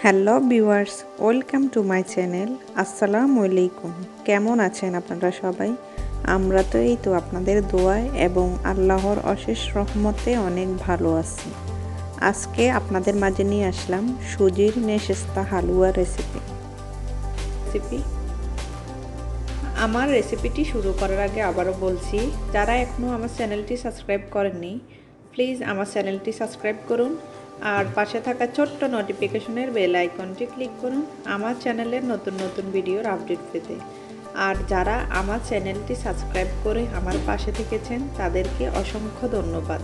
Hello viewers, welcome to my channel. আসসালামু আলাইকুম। কেমন আছেন আপনারা সবাই? আমরা তো এই তো আপনাদের দোয়ায় এবং আল্লাহর অশেষ রহমতে অনেক ভালো আছি। আজকে আপনাদের মাঝে নিয়ে আসলাম সুজির নেশেস্তা হালুয়া রেসিপি। আমার রেসিপিটি শুরু করার আগে আবারও বলছি, যারা এখনও আমার চ্যানেলটি সাবস্ক্রাইব করেননি প্লিজ আমার চ্যানেলটি সাবস্ক্রাইব করুন আর পাশে থাকা ছোট্ট নোটিফিকেশনের বেল আইকনটি ক্লিক করুন আমার চ্যানেলের নতুন নতুন ভিডিওর আপডেট পেতে। আর যারা আমার চ্যানেলটি সাবস্ক্রাইব করে আমার পাশে থেকেছেন তাদেরকে অসংখ্য ধন্যবাদ।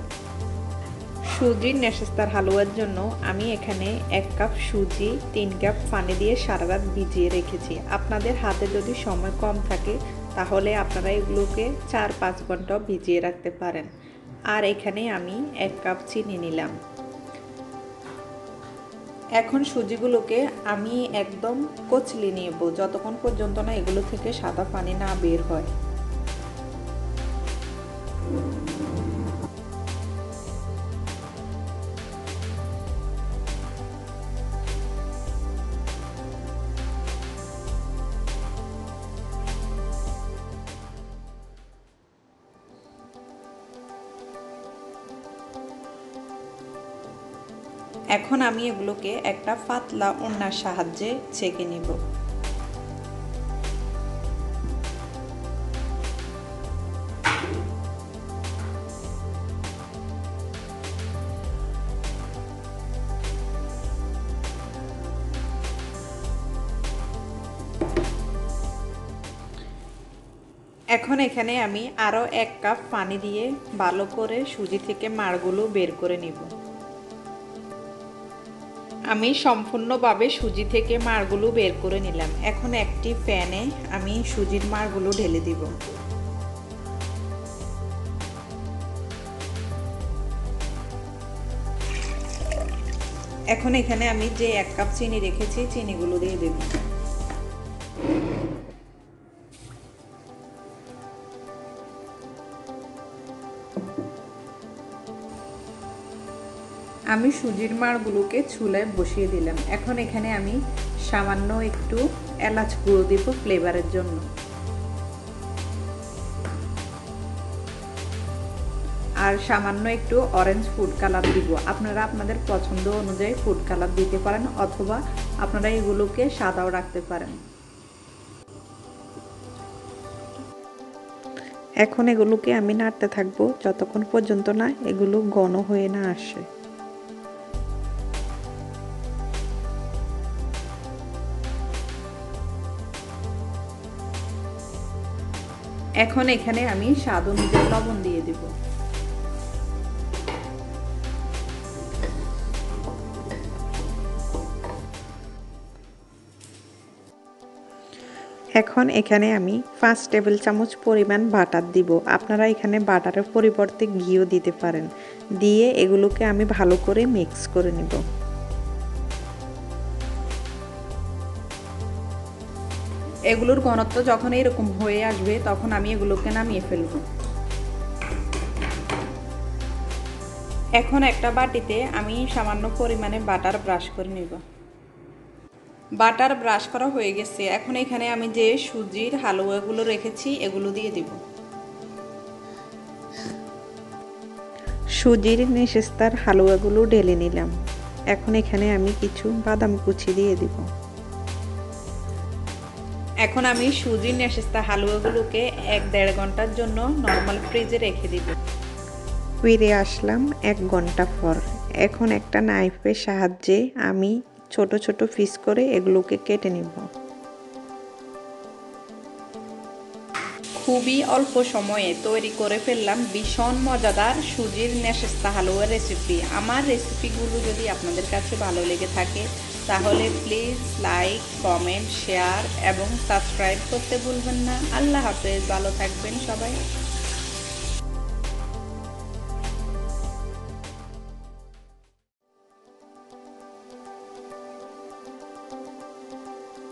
সুজির নেশেস্তার হালুয়ার জন্য আমি এখানে 1 কাপ সুজি 3 কাপ পানি দিয়ে সারা রাত ভিজিয়ে রেখেছি। আপনাদের হাতে যদি সময় কম থাকে তাহলে আপনারা এগুলোকে 4-5 ঘন্টাও ভিজিয়ে রাখতে পারেন। আর এখানে আমি 1 কাপ চিনি নিলাম। এখন সুজিগুলোকে আমি একদম কচলি নেব যতক্ষণ পর্যন্ত না এগুলো থেকে সাদা পানি না বের হয়। এখন আমি এগুলোকে একটা পাতলা ওড়নার সাহায্যে ছেঁকে নিব। এখন এখানে আমি আরও 1 কাপ পানি দিয়ে ভালো করে সুজি থেকে মাড়গুলো বের করে নিব। আমি সম্পূর্ণভাবে সুজি থেকে মাড়গুলো বের করে নিলাম। এখন একটি প্যানে আমি সুজির মাড়গুলো ঢেলে দিব। এখন এখানে আমি যে 1 কাপ চিনি রেখেছি চিনিগুলো দিয়ে দেব। আমি সুজির মাড়গুলোকে চুলায় বসিয়ে দিলাম। এখন এখানে আমি সামান্য একটু এলাচ গুঁড়ো দিব ফ্লেভারের জন্য। আর সামান্য একটু অরেঞ্জ ফুড কালার দিব। আপনারা আপনাদের পছন্দ অনুযায়ী ফুড কালার দিতে পারেন অথবা আপনারা এগুলোকে সাদাও রাখতে পারেন। এখন এগুলোকে আমি নাড়তে থাকবো যতক্ষণ পর্যন্ত না এগুলো ঘন হয়ে না আসে। এখন এখানে আমি স্বাদ অনুযায়ী লবণ দিয়ে দিব। এখন এখানে আমি 5 টেবিল চামচ পরিমাণ বাটার দিব। আপনারা এখানে বাটারের পরিবর্তে ঘিও দিতে পারেন। দিয়ে এগুলোকে আমি ভালো করে মিক্স করে নিব। এগুলোর ঘনত্ব যখন এরকম হয়ে আসবে তখন আমি এগুলোকে নামিয়ে ফেলব। এখন একটা বাটিতে আমি সামান্য পরিমাণে বাটার ব্রাশ করে নিব। বাটার ব্রাশ করা হয়ে গেছে। এখন এখানে আমি যে সুজির হালুয়াগুলো রেখেছি এগুলো দিয়ে দিব। সুজির নেশেস্তার হালুয়াগুলো ঢেলে নিলাম। এখন এখানে আমি কিছু বাদাম কুচি দিয়ে দিব। এখন আমি সুজির নেশেস্তা হালুয়াগুলোকে 1-1.5 ঘন্টার জন্য নরমাল ফ্রিজে রেখে দিব। ফিরে আসলাম 1 ঘন্টা পর। এখন একটা নাইফের সাহায্যে আমি ছোট ছোট পিস করে এগুলোকে কেটে নিব। খুবই অল্প সময়ে তৈরি করে ফেললাম ভীষণ মজাদার সুজির নেশেস্তা হালুয়া রেসিপি। আমার রেসিপিগুলো যদি আপনাদের কাছে ভালো লেগে থাকে তাহলে প্লিজ লাইক, কমেন্ট, শেয়ার এবং সাবস্ক্রাইব করতে ভুলবেন না। আল্লাহ হাফেজ, ভালো থাকবেন সবাই।